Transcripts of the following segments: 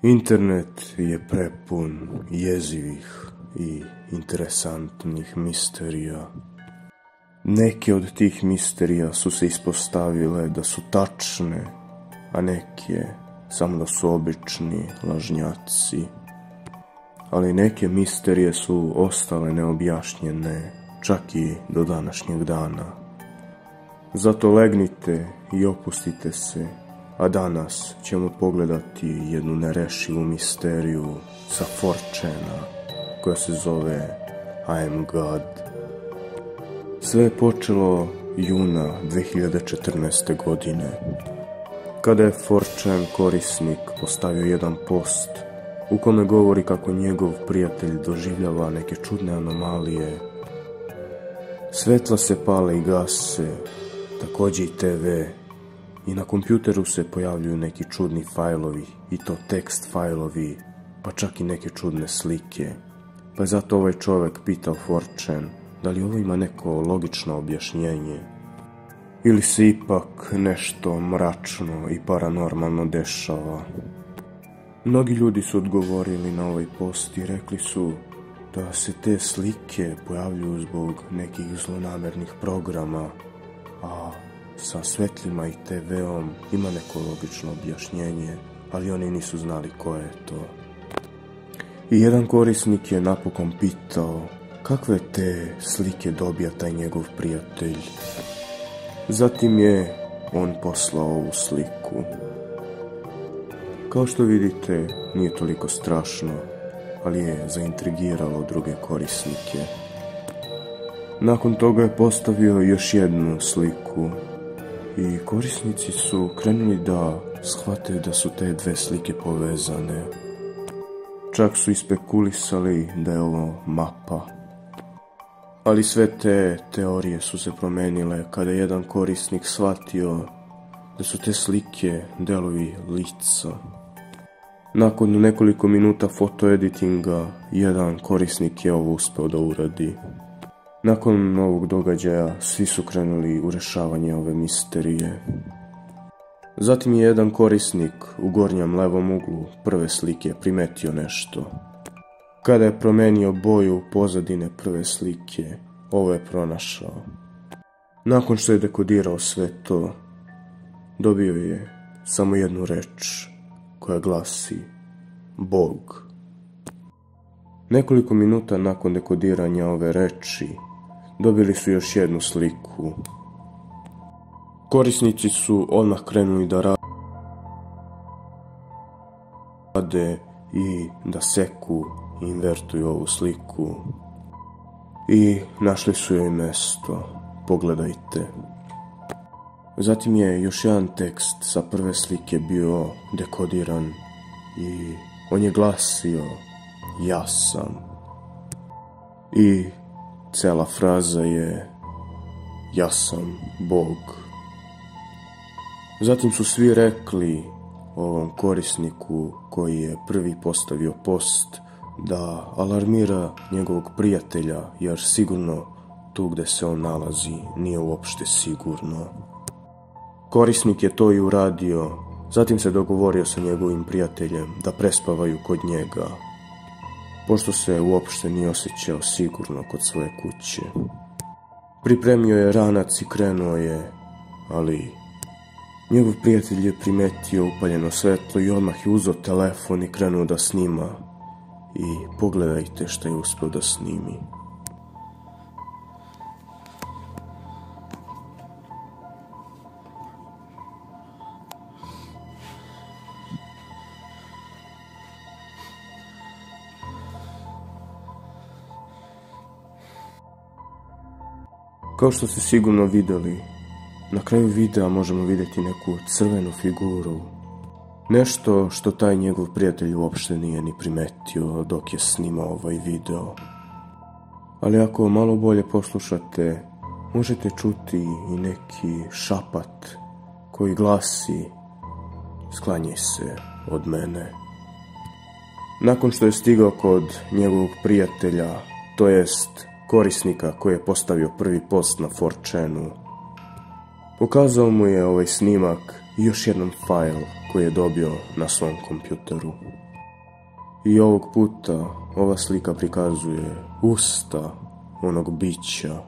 Internet je prepun jezivih i interesantnih misterija. Neke od tih misterija su se ispostavile da su tačne, a neke samo da su obični lažnjaci. Ali neke misterije su ostale neobjašnjene, čak i do današnjeg dana. Zato legnite i opustite se, a danas ćemo pogledati jednu nerešivu misteriju sa 4chana koja se zove I am God. Sve je počelo juna 2014. godine, kada je 4chan korisnik postavio jedan post u kome govori kako njegov prijatelj doživljava neke čudne anomalije. Svetla se pale i gase, također i TV, i na kompjuteru se pojavljuju neki čudni fajlovi, i to tekst fajlovi, pa čak i neke čudne slike. Pa je zato ovaj čovjek pitao 4chan da li ovo ima neko logično objašnjenje, ili se ipak nešto mračno i paranormalno dešava. Mnogi ljudi su odgovorili na ovaj post i rekli su da se te slike pojavljuju zbog nekih zlonamernih programa, a sa svetlima i TV-om ima neko logično objašnjenje, ali oni nisu znali koje je to. I jedan korisnik je napokon pitao kakve te slike dobija taj njegov prijatelj. Zatim je on poslao ovu sliku. Kao što vidite, nije toliko strašno, ali je zaintrigiralo druge korisnike. Nakon toga je postavio još jednu sliku i korisnici su krenuli da shvate da su te dve slike povezane. Čak su ispekulisali da je ovo mapa. Ali sve te teorije su se promenile kada je jedan korisnik shvatio da su te slike delovi lica. Nakon nekoliko minuta fotoeditinga, jedan korisnik je ovo uspeo da uradi. Nakon ovog događaja, svi su krenuli u rešavanje ove misterije. Zatim je jedan korisnik u gornjem levom uglu prve slike primetio nešto. Kada je promenio boju pozadine prve slike, ovo je pronašao. Nakon što je dekodirao sve to, dobio je samo jednu reč koja glasi Bog. Nekoliko minuta nakon dekodiranja ove reči, dobili su još jednu sliku. Korisnici su odmah krenuli da rade i da seku i invertuju ovu sliku. I našli su joj mesto. Pogledajte. Zatim je još jedan tekst sa prve slike bio dekodiran i on je glasio ja sam. I cela fraza je ja sam Bog. Zatim su svi rekli ovom korisniku koji je prvi postavio post da alarmira njegovog prijatelja, jer sigurno tu gde se on nalazi nije uopšte sigurno. Korisnik je to i uradio, zatim se dogovorio sa njegovim prijateljem da prespavaju kod njega, pošto se uopšte nije osjećao sigurno kod svoje kuće. Pripremio je ranac i krenuo je, ali njegov prijatelj je primetio upaljeno svetlo i odmah je uzeo telefon i krenuo da snima. I pogledajte šta je uspeo da snimi. Kao što ste sigurno vidjeli, na kraju videa možemo vidjeti neku crvenu figuru. Nešto što taj njegov prijatelj uopšte nije ni primetio dok je snimao ovaj video. Ali ako malo bolje poslušate, možete čuti i neki šapat koji glasi sklanjaj se od mene. Nakon što je stigao kod njegovog prijatelja, to jest korisnika koji je postavio prvi post na 4chanu, pokazao mu je ovaj snimak i još jedan fajl koji je dobio na svom kompjuteru. I ovog puta ova slika prikazuje usta onog bića.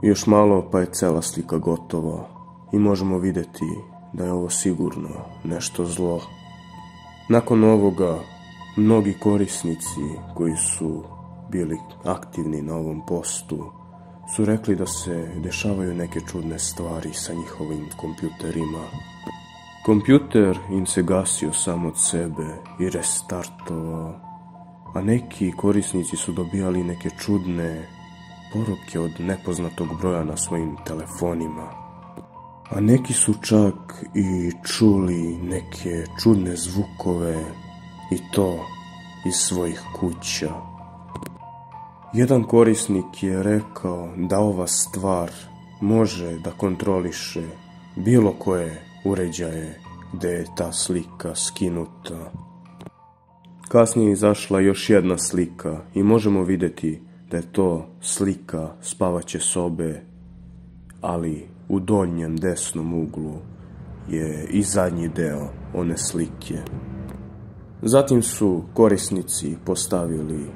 Još malo pa je cela slika gotova i možemo vidjeti da je ovo sigurno nešto zlo. Nakon ovoga, mnogi korisnici koji su bili aktivni na ovom postu su rekli da se dešavaju neke čudne stvari sa njihovim kompjuterima. Kompjuter im se gasio sam od sebe i restartovao, a neki korisnici su dobijali neke čudne poruke od nepoznatog broja na svojim telefonima. A neki su čak i čuli neke čudne zvukove i to iz svojih kuća. Jedan korisnik je rekao da ova stvar može da kontroliše bilo koje uređaje gde je ta slika skinuta. Kasnije je izašla još jedna slika i možemo vidjeti da je to slika spavaće sobe, ali u donjem desnom uglu je i zadnji deo one slike. Zatim su korisnici postavili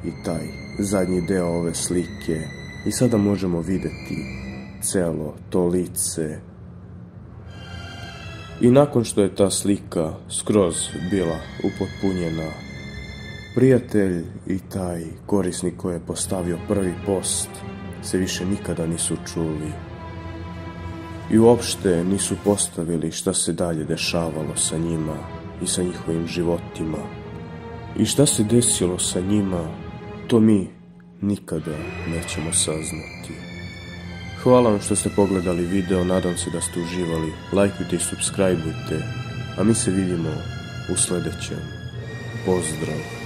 i taj zadnji deo ove slike i sada možemo vidjeti celo to lice. I nakon što je ta slika skroz bila upotpunjena, prijatelj i taj korisnik koji je postavio prvi post se više nikada nisu čuli. I uopšte nisu postavili šta se dalje dešavalo sa njima i sa njihovim životima. I šta se desilo sa njima, to mi nikada nećemo saznati. Hvala vam što ste pogledali video, nadam se da ste uživali. Lajkujte i subscribeujte, a mi se vidimo u sljedećem. Pozdrav!